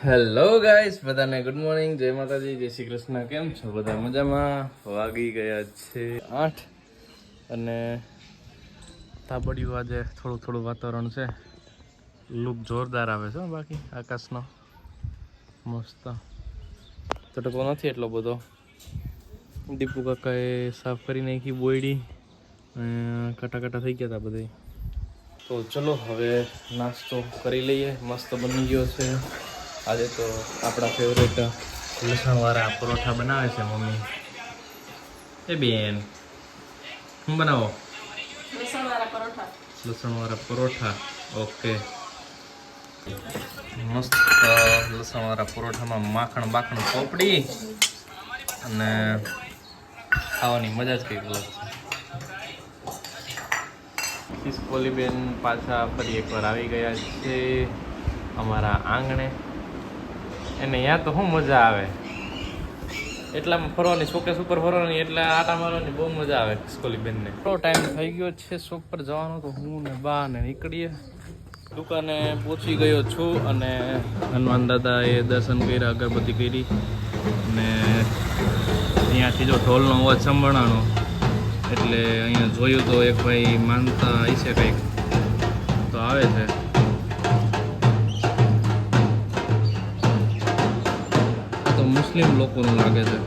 Hello guys, બધાને good morning, જય માતાજી, જય શ્રી કૃષ્ણ. કેમ છો બધા? મજામાં? વાગી ગયા છે 8 અને તાબડિયું આજે થોડું થોડું વાતાવરણ છે. લુક જોરદાર આવે છે બાકી આકાશનો મસ્ત. તડકો નથી એટલો બધો. દીપુ કાકાએ સાફ કરી નાખી બોયડી, કાંટા કાંટા થઈ ગયા હતા બધા. તો ચલો હવે નાસ્તો કરી લઈએ. મસ્ત બની ગયો છે આજે તો. આપણા ફેવરેટ લસણવાળા પરોઠા બનાવે છે મમ્મી. એ બેન શું બનાવો? લસણવાળા પરોઠા. ઓકે, મસ્ત લસણવાળા પરોઠામાં માખણ બાખણ પોપડી અને ખાવાની મજા જ કંઈક અલગ છે. ખિસકોલીબેન પાછા ફરી એકવાર આવી ગયા છે અમારા આંગણે. એને ત્યાં તો શું મજા આવે, એટલામાં ફરવાની, શોકેસ ઉપર ફરવાની, એટલે આટા મારવાની બહુ મજા આવે ખિસકોલીબેનને. થોડો ટાઈમ થઈ ગયો છે શોપ પર જવાનો, તો હું ને બા ને નીકળીએ. દુકાને પહોંચી ગયો છું અને હનુમાન દાદાએ દર્શન કર્યા, અગરબત્તી કરી અને અહીંયાથી જો ઢોલનો અવાજ સંભળાણો એટલે અહીંયા જોયું તો એક ભાઈ માનતા હશે કંઈક, તો આવે છે. તો મુસ્લિમ લોકોનું લાગે છે.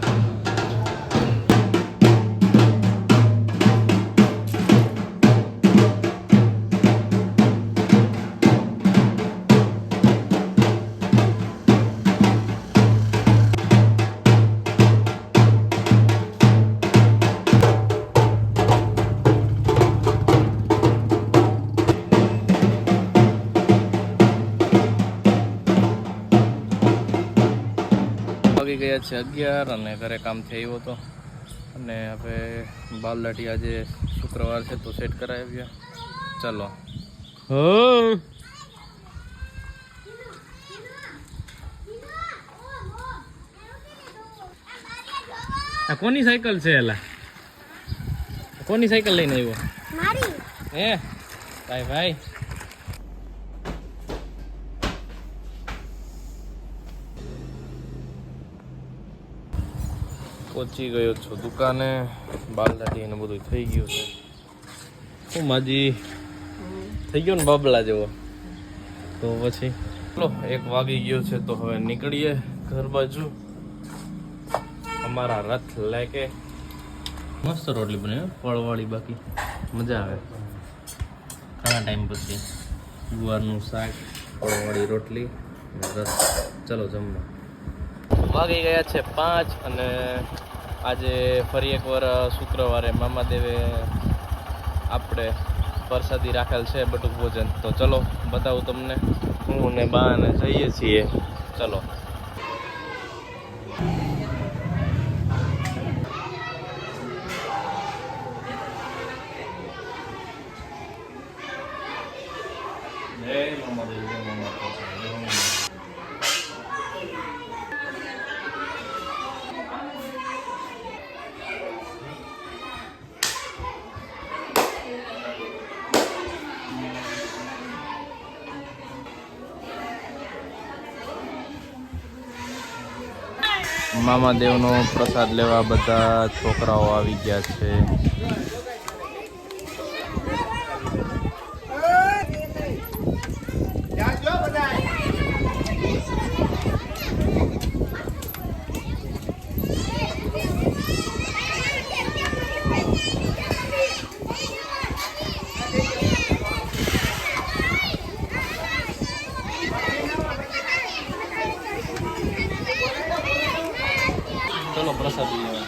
વાગી ગયા છે 11 અને ઘરે કામ થઈ આવ્યો હતો અને હવે બાલદાટી આજે શુક્રવાર છે તો સેટ કરાવ્યા. ચલો. આ કોની સાયકલ છે? એલા કોની સાયકલ લઈને આવ્યો? મારી. હે ભાઈ ભાઈ, પહોંચી ગયો છો દુકાને. બાલદાટી ને બધું થઈ ગયું છે. શું માજી થઈ ગયો ને બાબલા જેવો? તો પછી ચલો 1 વાગી ગયો છે તો હવે નીકળીએ ઘર બાજુ અમારા રથ લેકે. મસ્ત રોટલી બને, ફળવાળી, બાકી મજા આવે ઘણા ટાઈમ પછી. ગુવારનું શાક, ફળવાળી રોટલી, રસ. ચલો જમવા. વાગી ગયા છે 5 અને આજે ફરી એકવાર શુક્રવારે મામાદેવે આપણે પ્રસાદી રાખેલ છે, બટુક ભોજન. તો ચલો બતાવું તમને. હું ને બા ને જઈએ છીએ. ચલો. જય મામાદેવ, જય મામા. મામાદેવનો પ્રસાદ લેવા બધા છોકરાઓ આવી ગયા છે. ચલો પ્રસાદ લેવા.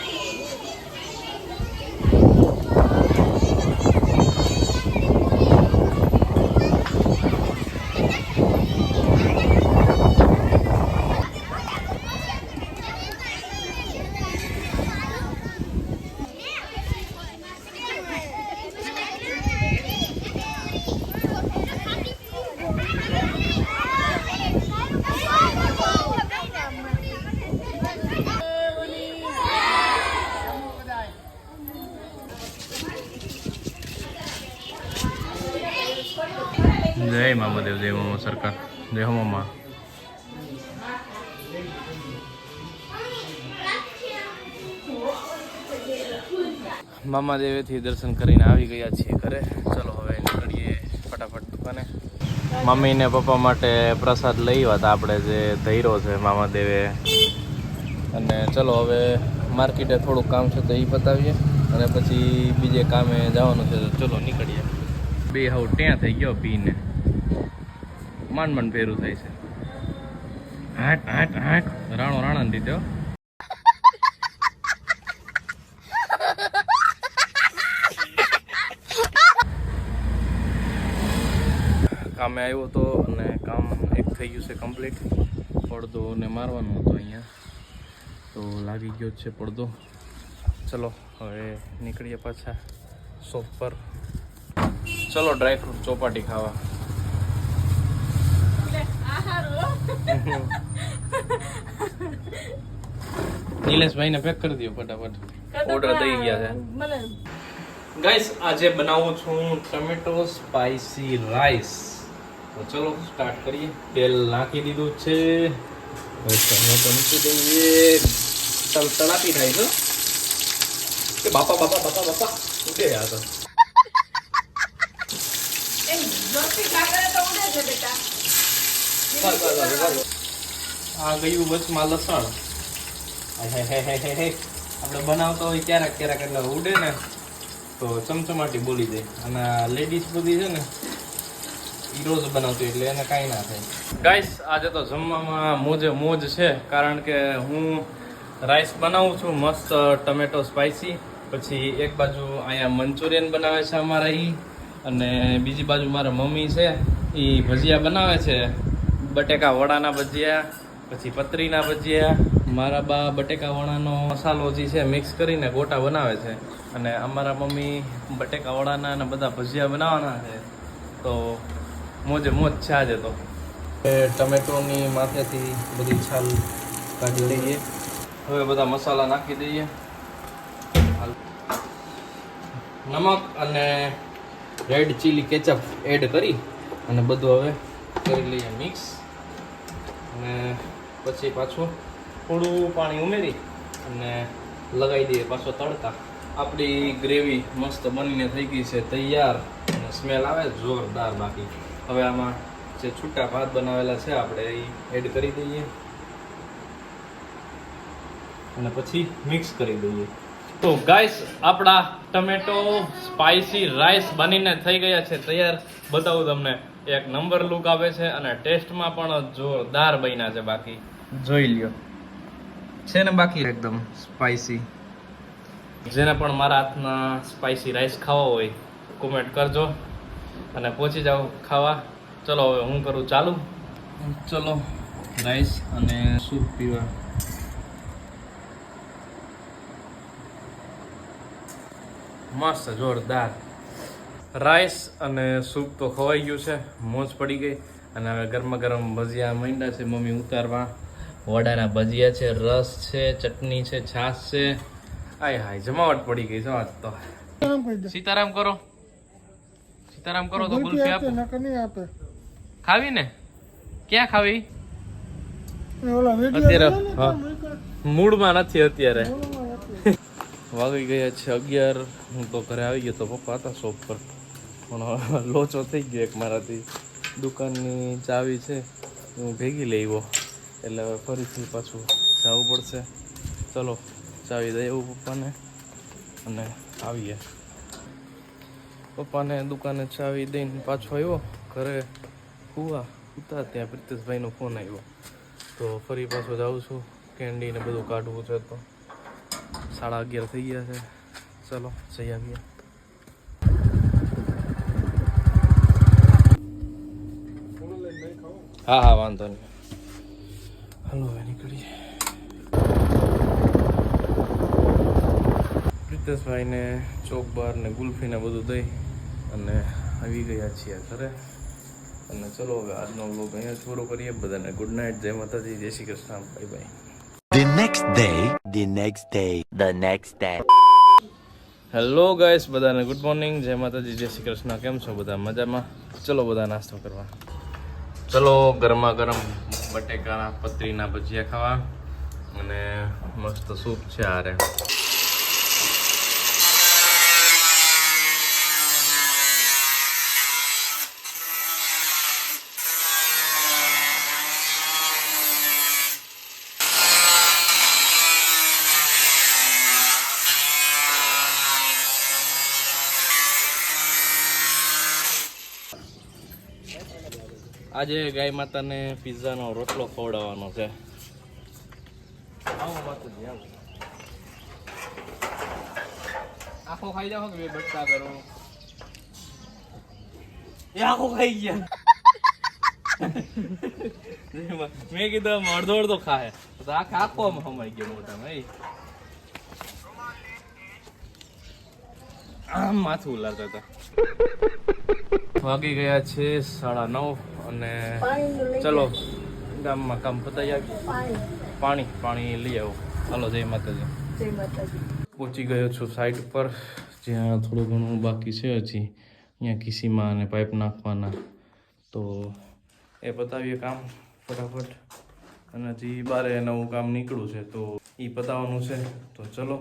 જય મામાદેવ, જય મામા સરકાર, જય હો મામા. મામા દેવેથી દર્શન કરીને આવી ગયા છીએ ઘરે. ચલો હવે નીકળીએ ફટાફટ દુકાને. મમ્મી ને પપ્પા માટે પ્રસાદ લઈ આવ્યા હતા આપણે, જે ધૈરો છે મામા દેવે. અને ચલો હવે માર્કેટે થોડુંક કામ છે તો એ પતાવીએ અને પછી બીજે કામે જવાનું છે તો ચલો નીકળીએ. બે હાવ ત્યાં થઈ ગયો પીને, માંડ માંડ ફેરું થાય છે. હાટ હાટ હાટ રાણો રાણા દીધો. કામે આવ્યો હતો અને કામ એક થઈ ગયું છે કમ્પ્લીટ. પડદો ને મારવાનો હતો અહીંયા, તો લાગી ગયો છે પડદો. ચલો હવે નીકળીએ પાછા શોપ પર. ચલો ડ્રાયફ્રૂટ ચોપાટી ખાવા. નિલેશભાઈને પેક કરી દો ફટાફટ, ઓર્ડર દઈ ગયા છે. ગાઈસ આજે બનાવું છું ટમેટો સ્પાઈસી રાઈસ. તો ચલો સ્ટાર્ટ કરીએ. તેલ નાખી દીધું છે, ટમેટો મૂકી દઈએ. તળાપી થાય છે કે બાપા બાપા બાપા બાપા ઉડે આ તો. આ ગયું વચમાં લસણ. આપણે બનાવતો હોય ક્યારેક ક્યારેક એટલે ઉડે ને તો ચમચમાટી બોલી જાય. અને લેડીઝ બધી છે ને એ રોજ બનાવતી એટલે એને કાંઈ ના થાય. ગાઈસ આજે તો જમવામાં મોજે મોજ છે, કારણ કે હું રાઈસ બનાવું છું મસ્ત ટમેટો સ્પાઈસી. પછી એક બાજુ અહીંયા મંચુરિયન બનાવે છે અમારા ઈ, અને બીજી બાજુ મારા મમ્મી છે એ ભજીયા બનાવે છે, બટેકા વડાના ભજીયા, પછી પતરીના ભજીયા. મારા બા બટેકા વડાનો મસાલો જે છે મિક્સ કરીને ગોટા બનાવે છે, અને અમારા મમ્મી બટેકા વડાના અને બધા ભજીયા બનાવવાના છે. તો મોજે મોજ છે આજે તો. ટમેટોની માથેથી બધી છાલ કાઢી લઈએ. હવે બધા મસાલા નાખી દઈએ. નમક અને રેડ ચીલી કેચઅપ એડ કરી અને બધું હવે કરી લઈએ મિક્સ. અને પછી પાછું થોડું પાણી ઉમેરી અને લગાવી દઈએ પાછો તડકા. આપણી ગ્રેવી મસ્ત બનીને થઈ ગઈ છે તૈયાર, અને સ્મેલ આવે જોરદાર. બાકી હવે આમાં જે છૂટા ભાત બનાવેલા છે આપણે એ એડ કરી દઈએ અને પછી મિક્સ કરી દઈએ. તો ગાઈસ આપણા ટમેટો સ્પાઈસી રાઈસ બનીને થઈ ગયા છે તૈયાર. બતાવું તમને, એક નંબર લુક આવે છે અને ટેસ્ટમાં પણ જોરદાર બન્યા છે. બાકી જોઈ લ્યો છે ને, બાકી એકદમ સ્પાઈસી. જેને પણ મારા હાથના સ્પાઈસી રાઈસ ખાવા હોય કોમેન્ટ કરજો અને પહોંચી જાઓ ખાવા. ચલો હવે હું કરું ચાલુ. ચલો રાઈસ અને સૂપ પીવા. મસ્ત જોરદાર રાઈસ અને સૂપ તો ખવાઈ ગયું છે, મોજ પડી ગઈ. અને હવે ગરમા ગરમ ભજીયા માંડ્યા છે મમ્મી ઉતારવા. વડાના ભજીયા છે, રસ છે, ચટણી છે, છાશ છે. આય હાય જમાવટ પડી ગઈ છે આજ તો. સીતારામ કરો, સીતારામ કરો તો ગુલ્ફી આપો. ખાવી ને? ક્યાં ખાવી? અત્યારે હા મૂડમાં નથી અત્યારે. વાગી ગયા છે 11. હું તો ઘરે આવી ગયો તો પપ્પા હતા શોપ પર, પણ લોચો થઈ ગયો એક મારાથી. દુકાનની ચાવી છે હું ભેગી લઈ આવ્યો, એટલે હવે ફરીથી પાછું જવું પડશે. ચલો ચાવી દઈ આવું પપ્પાને અને આવીએ. પપ્પાને દુકાને ચાવી દઈને પાછો આવ્યો ઘરે હુવા ઉતા. ત્યાં પ્રિતેશભાઈનો ફોન આવ્યો, તો ફરી પાછો જાઉં છું. કેન્ડી ને બધું કાઢવું છે તો 11:30 થઈ ગયા છે. ચલો જઈ આવીએ. હા હા વાંધો નહીં, હાલો હવે નીકળીએ. પ્રિતેશભાઈને ચોકબાર ને ગુલ્ફી ને બધું દઈ અને આવી ગયા છીએ ઘરે. અને ચલો હવે આજનો વ્લોગ અહીંયા પૂરો કરીએ. બધાને ગુડ નાઇટ, જય માતાજી, જય Shri Krishna, bye bye. The next day, the next day, the next day. Hello guys, બધાને ગુડ મોર્નિંગ, જય માતાજી, જય શ્રી કૃષ્ણ. કેમ છો બધા? મજામાં? ચલો બધા નાસ્તો કરવા. ચલો ગરમા ગરમ બટેકાના પતરીના ભજીયા ખાવા અને મસ્ત સૂપ છે આરે. આજે ગાય માતાને પિઝાનો રોટલો ખવડાવવાનો છે. આવો માતાજી આવો. આખો ખાઈ જાવ કે બે બટકા કરો? એ આખો ખાઈ ગયા. મેં કીધું અડધો અડધો ખાય તો આખો હમાઈ ગયો મોટામાં. આમ માથું ઉલારતા હતા. વાગી ગયા છે 9:30 અને ચલો ગામમાં કામ પતાઈ આવી. પાણી લઈ આવો. હાલો જય માતાજી. પહોંચી ગયો છું સાઈડ પર, જ્યાં થોડું ઘણું બાકી છે હજી. અહીંયા ખીસીમાં અને પાઇપ નાખવાના, તો એ પતાવીએ કામ ફટાફટ. અને હજી બારે નવું કામ નીકળ્યું છે તો એ પતાવવાનું છે. તો ચલો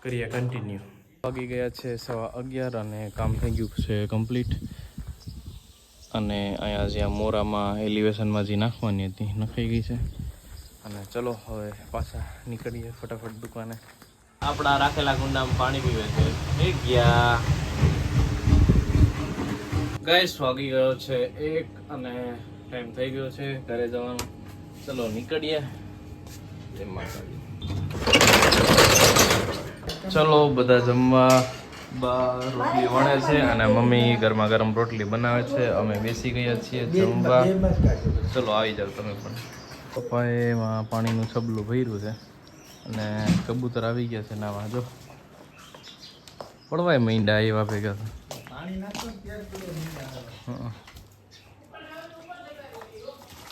કરીએ કન્ટિન્યુ. વાગી ગયા છે 11:15 અને કામ થઈ ગયું છે કમ્પ્લીટ. અને અહીંયા જ્યાં મોરામાં એલિવેશનમાં જે નાખવાની હતી નખાઈ ગઈ છે. અને ચલો હવે પાછા નીકળીએ ફટાફટ દુકાને. આપણા રાખેલા કુંડામાં પાણી પીવે છે. એ ગયા ગાઈસ, વાગી ગયો છે 1 અને ટાઈમ થઈ ગયો છે ઘરે જવાનો. ચલો નીકળીએ. જય માતાજી. ચલો બધા જમવા. બા રોટલી વણે છે અને મમ્મી ગરમા ગરમ રોટલી બનાવે છે. અમે બેસી ગયા છીએ જમવા. ચલો આવી જાવ તમે પણ. પપ્પાએ એમાં પાણીનું છબલું ભર્યું છે અને કબૂતર આવી ગયા છે નાવા. જો પડવાય મીંડા એવા ભેગા છે.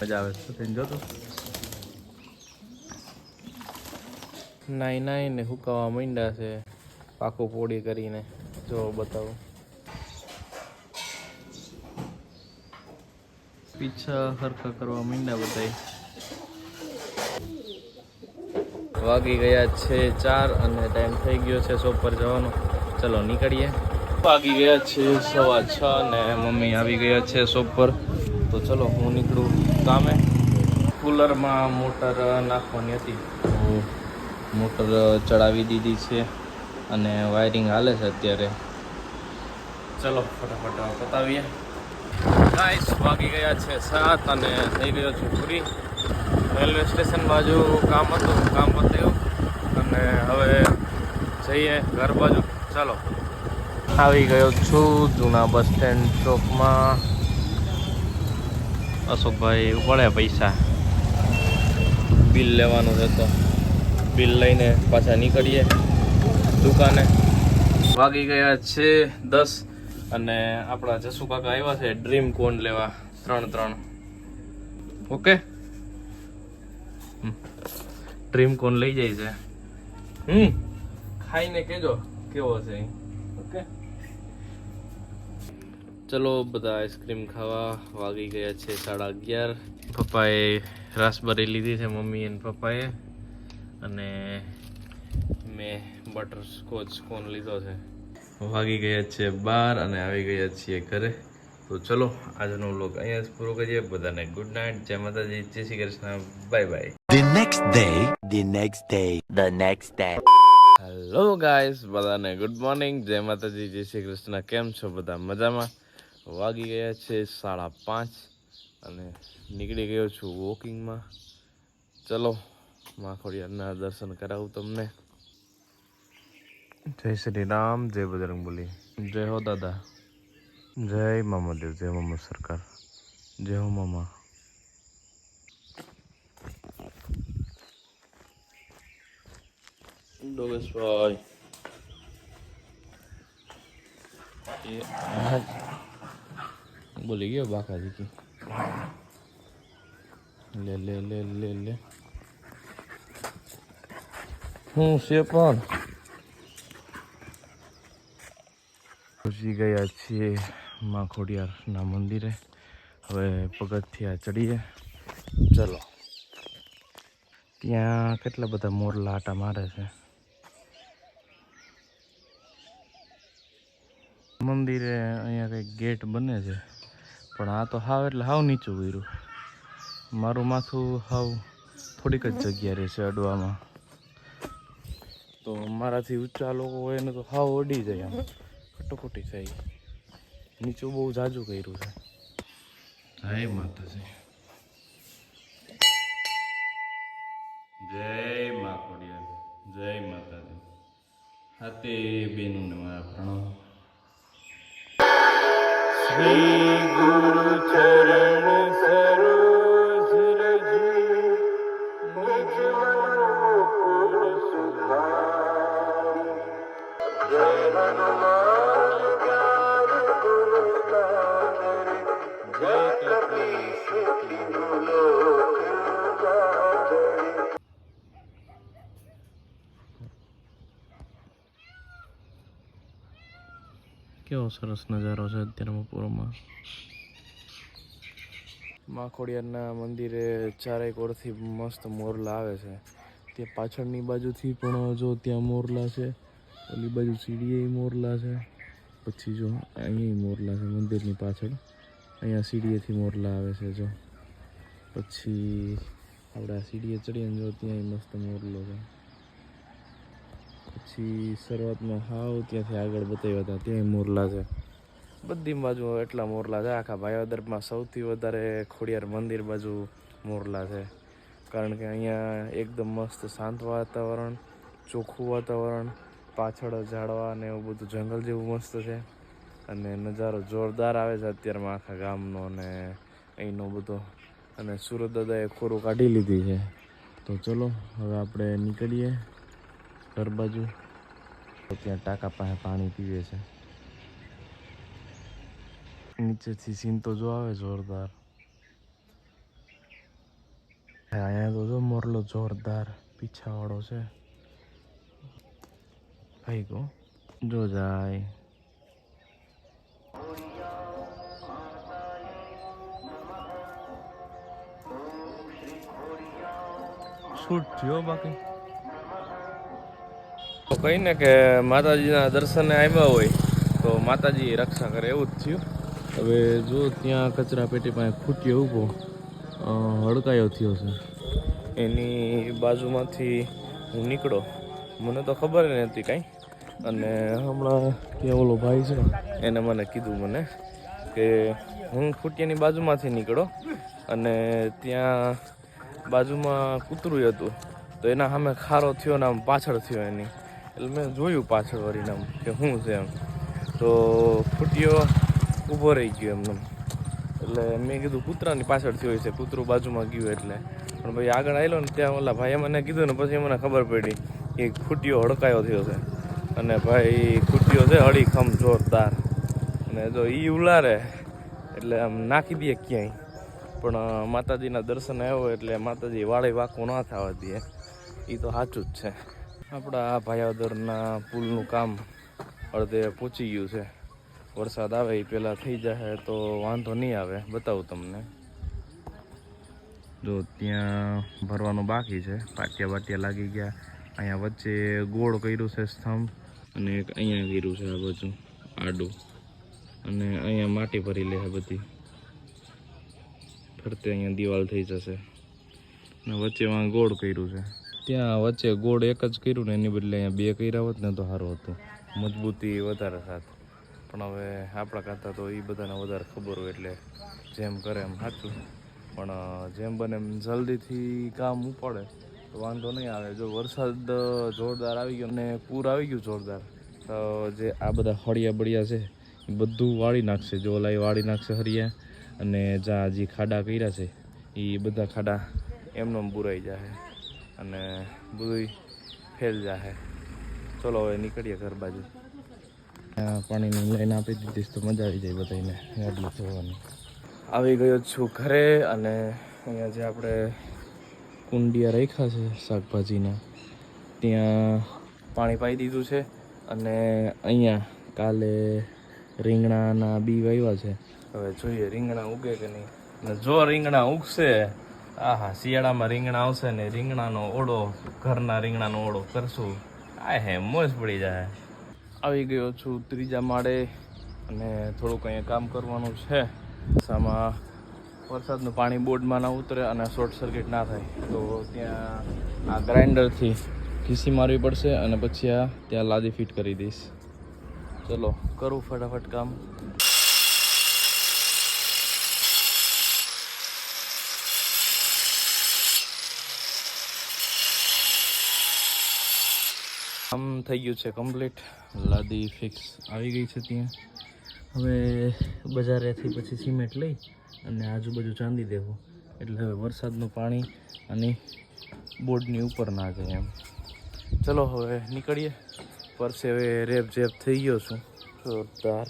મજા આવે છે જોતો. નાઈ ને હુકાવા માંડ્યા છે પાકો પોડી કરીને. જો બતાવું પીછા હરખા કરવા માંડ્યા બધા. વાગી ગયા છે 4 અને ટાઈમ થઈ ગયો છે શોપ પર જવાનો. ચલો નીકળીએ. વાગી ગયા છે 6:15 અને મમ્મી આવી ગયા છે શોપ પર. તો ચલો હું નીકળું કામે. કુલરમાં મોટર નાખવાની હતી તો મોટર ચડાવી દીધી છે અને વાયરિંગ હાલે છે અત્યારે. ચલો ફટાફટ પતાવીએ. ગાઈસ વાગી ગયા છે 7 અને થઈ ગયો છું પૂરી. રેલવે સ્ટેશન બાજુ કામ હતું, કામ પતાવ્યું અને હવે જઈએ ઘર બાજુ. ચાલો આવી ગયો છું જૂના બસ સ્ટેન્ડ ચોકમાં. અશોકભાઈ ઉપાડ્યા પૈસા, બિલ લેવાનું છે તો બિલ લઈને પાછા નીકળીએ દુકાને. વાગી ગયા છે 10 અને આપણા જસુ કાકા આવ્યા છે ડ્રીમ કોન લેવા 3. ઓકે, ડ્રીમ કોન લઈ જાય છે. ખાઈને કેજો કેવો છે. ઓકે ચલો બધા આઈસ્ક્રીમ ખાવા. વાગી ગયા છે 11:30. પપ્પાએ રાસબરી લીધી છે, મમ્મી અને પપ્પાએ, અને મેં બટરસ્કોચ કોન લીધો છે. વાગી ગયા છે 12 અને આવી ગયા છીએ ઘરે. તો ચલો આજનો વ્લોગ અહીંયા જ પૂરો કરીએ. બધાને ગુડ નાઇટ, જય માતાજી, જય Shri Krishna, bye bye. The next day, the next day, the next day. Hello guys, બધાને ગુડ મોર્નિંગ, જય માતાજી, જય શ્રી કૃષ્ણ. કેમ છો બધા? મજામાં? વાગી ગયા છે 5:30 અને નીકળી ગયો છું વોકિંગમાં. ચલો માં ખોડિયારના દર્શન કરાવું તમને. જય શ્રી રામ, જય બજરંગબલી, જય હો દાદા, જય મામાદેવ, જય મામા સરકાર, જય હો મામા. ડોગેશભાઈ બોલી ગયો બાકાજી કી. લે લે લે લે લે હું છે પણ પહોંચી ગયા છીએ માં ખોડિયારના મંદિરે હવે પગથિયા ચડીએ. ચલો. ત્યાં કેટલા બધા મોરલા આટા મારે છે. મંદિરે અહીંયા કંઈક ગેટ બને છે, પણ આ તો હાવ એટલે હાવ નીચું કર્યું. મારું માથું હાવ થોડીક જ જગ્યા રહેશે અડવામાં, તો મારાથી ઊંચા લોકો હોય ને તો હાવ અડી જાય, આમ કટોકટી થાય. નીચું બહુ જાજુ કર્યું છે. જય માતાજી. જય મા ખોડિયાર. જય માતાજી. હાથે બેનું મારા પ્રણામ. શ્રી ગુરુ ચરણ સરોજ રજુ નિજ મુકુર સુધારી. જય હનુમાન જ્ઞાન ગુણ સાગર. જય કપીશ તિહુ લોક ઉજાગર. કેવો સરસ નજારો છે અત્યારે બપોરમાં. મા ખોડિયારના મંદિરે ચારેય કોરથી મસ્ત મોરલા આવે છે. ત્યાં પાછળની બાજુથી પણ જો ત્યાં મોરલા છે, ઓલી બાજુ સીડીએ મોરલા છે, પછી જો અહીંયા મોરલા છે મંદિરની પાછળ. અહીંયા સીડીએથી મોરલા આવે છે જો. પછી આપણે આ સીડીએ ચડીએ જો ત્યાં મસ્ત મોરલો છે. પછી શરૂઆતમાં હાવ ત્યાંથી આગળ બતાવ્યા હતા ત્યાં મોરલા છે. બધી બાજુ એટલા મોરલા છે. આખા ભાયાદરમાં સૌથી વધારે ખોડિયાર મંદિર બાજુ મોરલા છે, કારણ કે અહીંયા એકદમ મસ્ત શાંત વાતાવરણ, ચોખ્ખું વાતાવરણ, પાછળ ઝાડવા ને એવું બધું જંગલ જેવું મસ્ત છે, અને નજારો જોરદાર આવે છે અત્યારમાં આખા ગામનો ને અહીંનો બધો. અને સુરત દાદાએ ખોરું કાઢી લીધી છે. તો ચલો હવે આપણે નીકળીએ ઘર બાજુ. ત્યાં ટાંકા પાસે પાણી પીવે છે. નીચેથી સીન તો જો આવે જોરદાર. અહીંયા તો જો મોરલો જોરદાર પીછાવાળો છે ભાઈ. ગો જો જાય. શૂટ થયો બાકી તો કઈ ને કે માતાજીના દર્શને આવ્યા હોય તો માતાજી રક્ષા કરે એવું જ થયું. હવે જો ત્યાં કચરા પેટી પાસે ખૂટ્યો ઊભો હડકાયો થયો છે. એની બાજુમાંથી હું નીકળો, મને તો ખબર નથી કાંઈ. અને હમણાં ત્યાં ઓલો ભાઈ છે એને મને કીધું મને કે હું ખૂટિયાની બાજુમાંથી નીકળો અને ત્યાં બાજુમાં કૂતરું હતું, તો એના સામે ખારો થયો ને આમ પાછળ થયો એની. એટલે મેં જોયું પાછળ વળીને આમ કે શું છે એમ, તો ખૂટ્યો ઊભો રહી ગયો એમને. એટલે મેં કીધું કૂતરાની પાછળ થયો છે, કૂતરું બાજુમાં ગયું એટલે. પણ ભાઈ આગળ આવેલો ને ત્યાં ઓલા ભાઈએ મને કીધું ને પછી મને ખબર પડી કે ખૂટ્યો હડકાયો થયો છે. અને ભાઈ ખૂટ્યો છે હળીખમ જોરદાર, અને જો એ ઉલારે એટલે આમ નાખી દે ક્યાંય. પણ માતાજીના દર્શન આવ્યો એટલે માતાજી વાળે વાંકો ના થવા દે, એ તો સાચું જ છે. આપણા ભાયાદરના પુલનું કામ અડધે પહોંચી ગયું છે. વરસાદ આવે એ પહેલાં થઈ જાય તો વાંધો નહીં આવે. બતાવું તમને. જો ત્યાં ભરવાનું બાકી છે, પાટિયા બાટિયા લાગી ગયા. અહીંયા વચ્ચે ગોળ કર્યું છે સ્તંભ, અને એક અહીંયા કર્યું છે આ બાજુ આડું, અને અહીંયા માટી ભરી લે છે બધી. ફરતે અહીંયા દિવાલ થઈ જશે, અને વચ્ચે વાં ગોળ કર્યું છે. ત્યાં વચ્ચે ગોળ એક જ કર્યું ને એની બદલે અહીંયા બે કર્યા હોત ને તો સારું હતું, મજબૂતી વધારે થાત. પણ હવે આપણા કરતાં તો એ બધાને વધારે ખબર હોય એટલે જેમ કરે એમ સાચું. પણ જેમ બને એમ જલ્દીથી કામ ઉપાડે તો વાંધો નહીં આવે. જો વરસાદ જોરદાર આવી ગયો ને પૂર આવી ગયું જોરદાર, તો જે આ બધા હળિયા બળિયા છે એ બધું વાળી નાખશે. જો ઓલા વાળી નાખશે હરિયા, અને જ્યાં જે ખાડા કર્યા છે એ બધા ખાડા એમનો બુરાઈ જાય અને બધું ફેલ જાય. ચલો હવે નીકળીએ ઘર બાજુ. પાણીની લાઈન આપી દીધી તો મજા આવી જાય બધાને ગાડી જોવાની. આવી ગયો છું ઘરે, અને અહીંયા જે આપણે કુંડિયા રાખ્યા છે શાકભાજીના ત્યાં પાણી પાઈ દીધું છે. અને અહીંયા કાલે રીંગણાના બી વાવ્યા છે. હવે જોઈએ રીંગણા ઉગે કે નહીં. ને જો રીંગણા ઉગશે, આહા શિયાળામાં રીંગણા આવશે ને રીંગણાનો ઓળો, ઘરના રીંગણાનો ઓળો કરશું, આ હે મોજ પડી જાય. આવી ગયો છું 3જા માળે અને થોડુંક અહીંયા કામ કરવાનું છે. આમાં વરસાદનું પાણી બોર્ડમાં ના ઉતરે અને શોર્ટ સર્કિટ ના થાય તો ત્યાં આ ગ્રાઇન્ડરથી ઘીસી મારવી પડશે અને પછી આ ત્યાં લાદી ફિટ કરી દઈશ. ચલો કરું ફટાફટ કામ. કામ થઈ ગયું છે કમ્પ્લીટ. લાદી ફિક્સ આવી ગઈ છે ત્યાં. હવે બજારેથી પછી સિમેન્ટ લઈ અને આજુબાજુ ચાંદી દેવું એટલે હવે વરસાદનું પાણી અને બોર્ડની ઉપર ના જાય એમ. ચલો હવે નીકળીએ. પરસે હવે રેપ જેપ થઈ ગયો છું જોરદાર.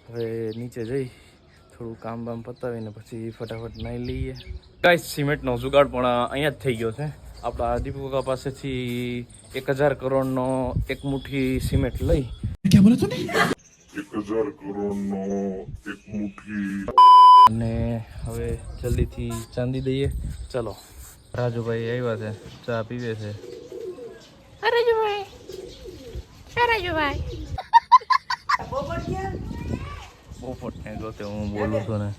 હવે નીચે જઈ થોડું કામ બામ પતાવીને પછી ફટાફટ નાહી લઈએ. ગાઈસ સિમેન્ટનો જુગાડ પણ અહીંયા જ થઈ ગયો છે. આપણા દીપકા પાસેથી 1000 કરોડનો એક મુઠ્ઠી સિમેન્ટ લઈ, क्या बोला तूने? 1000 કરોડનો એક મુઠ્ઠી અને હવે જલ્દીથી ચાંદી દઈએ. ચલો રાજુભાઈ આવ્યા છે, ચા પીવે છે. પોપટ ને જોતે હું બોલું છું ને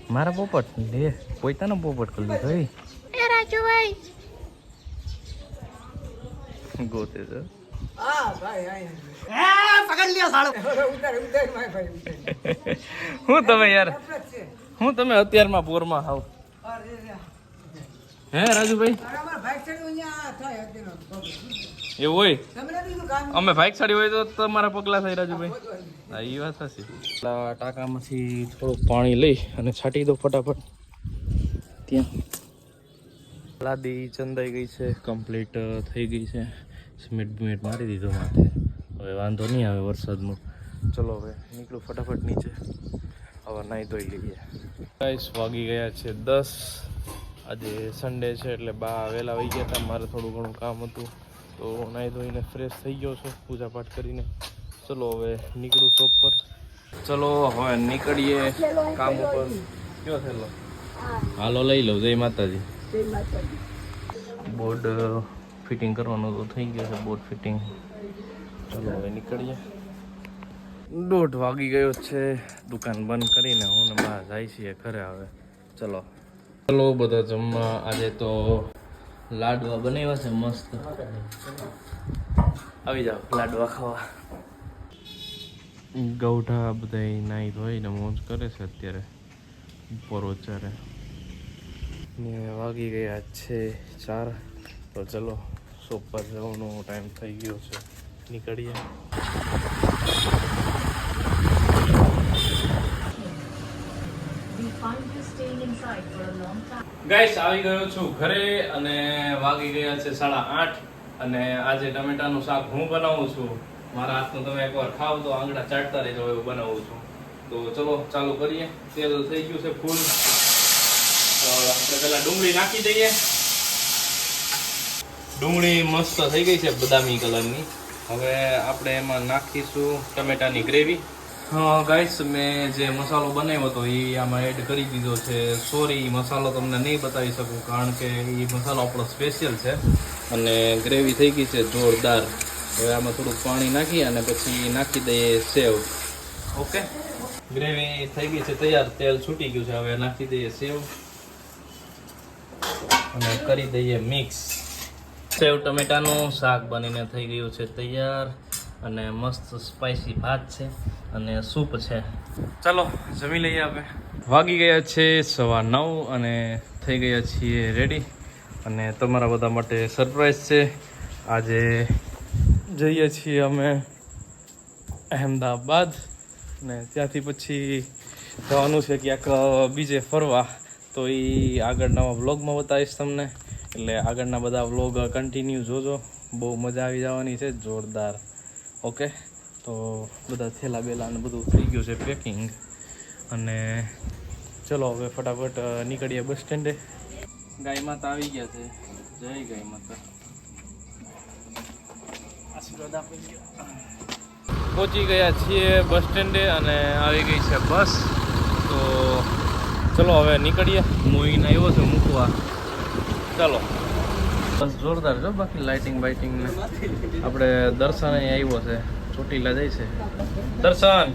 મારા પોપટ લે પોતાનો પોપટ કરી લીધો ગોતે છે. હું તમે યાર હું તમે અત્યારમાં પોરમાં આવ હે રાજુભાઈ એવું હોય? અમે બાઇક સાડી હોય તો તમારા પગલા થાય રાજુભાઈ. હા એ વાત સાચી. ટાંકામાંથી થોડુંક પાણી લઈ અને છાંટી દો ફટાફટ. ત્યાં લાદી ચંદાઈ ગઈ છે, કમ્પ્લીટ થઈ ગઈ છે. સિમેન્ટ બિમેન્ટ મારી દીધો માથે, હવે વાંધો નહીં આવે વરસાદનું. ચલો હવે નીકળું ફટાફટ નીચે. હવે નાહી ધોઈ લઈએ. ગાઈસ વાગી ગયા છે 10. આજે સન્ડે છે એટલે બા વહેલા વહી ગયા હતા. મારે થોડું ઘણું કામ હતું તો નાહી ધોઈને ફ્રેશ થઈ ગયો છું પૂજા પાઠ કરીને. ચલો હવે નીકળું શોપ પર. ચલો હવે નીકળીએ કામ ઉપર. કયો થયેલો? હાલો લઈ લો. જય માતાજી. બોર્ડ ફિટિંગ કરવાનું તો થઈ ગયું છે, બોર્ડ ફિટિંગ. ચલો હવે નીકળીએ. 1:30 વાગી ગયો છે. દુકાન બંધ કરીને હું ને બા જાય છીએ ઘરે. હવે ચલો ચલો બધા જમવા. આજે તો લાડવા બનાવ્યા છે મસ્ત. આવી જાઓ લાડવા ખાવા. ગૌઢા બધા નાહી ધોઈને મોજ કરે છે અત્યારે ઉપર ઓચારે ને વાગી ગયા છે 4. તો ચલો શોપ પર જવાનો ટાઈમ થઈ ગયો છે, નીકળીએ. ગાઈસ આવી ગયો છું ઘરે અને વાગી ગયા છે 8:30. અને આજે ટમેટાનું શાક હું બનાવું છું. મારા હાથનું તમે એકવાર ખાવ તો આંગળા ચાટતા રહેજો એવું બનાવું છું. તો ચલો ચાલુ કરીએ. તેલ થઈ ગયું છે ફૂલ. તો આપણે પહેલા ડુંગળી નાખી દઈએ. ડુંગળી મસ્ત થઈ ગઈ છે બદામી કલરની. હવે આપણે એમાં નાખીશું ટમેટાની ગ્રેવી. હા ગાઈસ મેં જે મસાલો બનાવ્યો હતો એ આમાં એડ કરી દીધો છે. સોરી મસાલો તમને નહીં બતાવી શકું કારણ કે એ મસાલો આપણો સ્પેશિયલ છે. અને ગ્રેવી થઈ ગઈ છે જોરદાર. હવે આમાં થોડુંક પાણી નાખી અને પછી નાખી દઈએ સેવ. ઓકે ગ્રેવી થઈ ગઈ છે તૈયાર. તેલ છૂટી ગયું છે. હવે નાખી દઈએ સેવ અને કરી દઈએ મિક્સ. સેવ ટમેટાનું શાક બનીને થઈ ગયું છે તૈયાર. અને મસ્ત સ્પાઈસી ભાત છે અને સૂપ છે. ચાલો જમી લઈએ આપણે. વાગી ગયા છે 9:15 અને થઈ ગયા છીએ રેડી. અને તમારા બધા માટે સરપ્રાઈઝ છે. આજે જઈએ છીએ અમે અહેમદાબાદ ને ત્યાંથી પછી જવાનું છે ક્યાંક બીજે ફરવા. તો એ આગળના વ્લોગમાં બતાવીશ તમને. એટલે આગળના બધા વ્લોગ કન્ટિન્યુ જોજો. બહુ મજા આવી જવાની છે જોરદાર. ઓકે તો બધા થેલા બેલા ને બધું થઈ ગયું છે પેકિંગ. અને ચલો હવે ફટાફટ નીકળીએ બસ સ્ટેન્ડે. ગાય માતા આવી ગયા છે. જય ગાય માતા. આશીર્વાદ આપી પહોંચી ગયા છીએ બસ સ્ટેન્ડે અને આવી ગઈ છે બસ. તો તો ચલો હવે નીકળીએ. મોઈને આવ્યો છે મૂકવા. ચાલો બસ જોરદાર જો. બાકી લાઇટિંગ બાઇટિંગ ને આપણે દર્શન અહીં આવ્યો છે. ચોટીલા જાય છે દર્શન.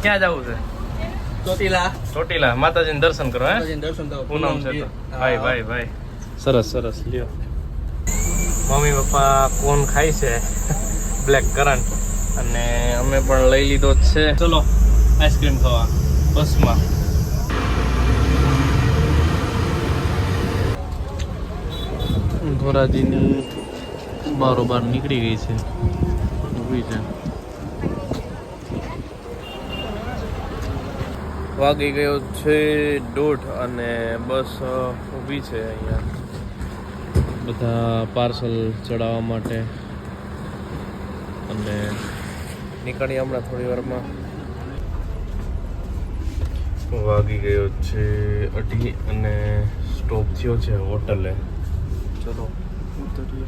ક્યાં જવું છે? ચોટીલા માતાજીને દર્શન કરો. હે પૂનમ છે તો ભાઈ ભાઈ ભાઈ સરસ સરસ. લ્યો મમ્મી પપ્પા કોણ ખાય છે બ્લેક કરંટ અને અમે પણ લઈ લીધો જ છે. ચલો આઈસ્ક્રીમ ખાવા બસમાં. ધોરાજીની બારોબાર નીકળી ગઈ છે. ઊભી છે. વાગી ગયો છે 1:30 અને બસ ઊભી છે અહીંયા બધા પાર્સલ ચડાવવા માટે. અને નીકળીએ હમણાં થોડી વારમાં. વાગી ગયો છે 2:30 અને સ્ટોપ થયો છે હોટલે. ચલો ઉતરીએ.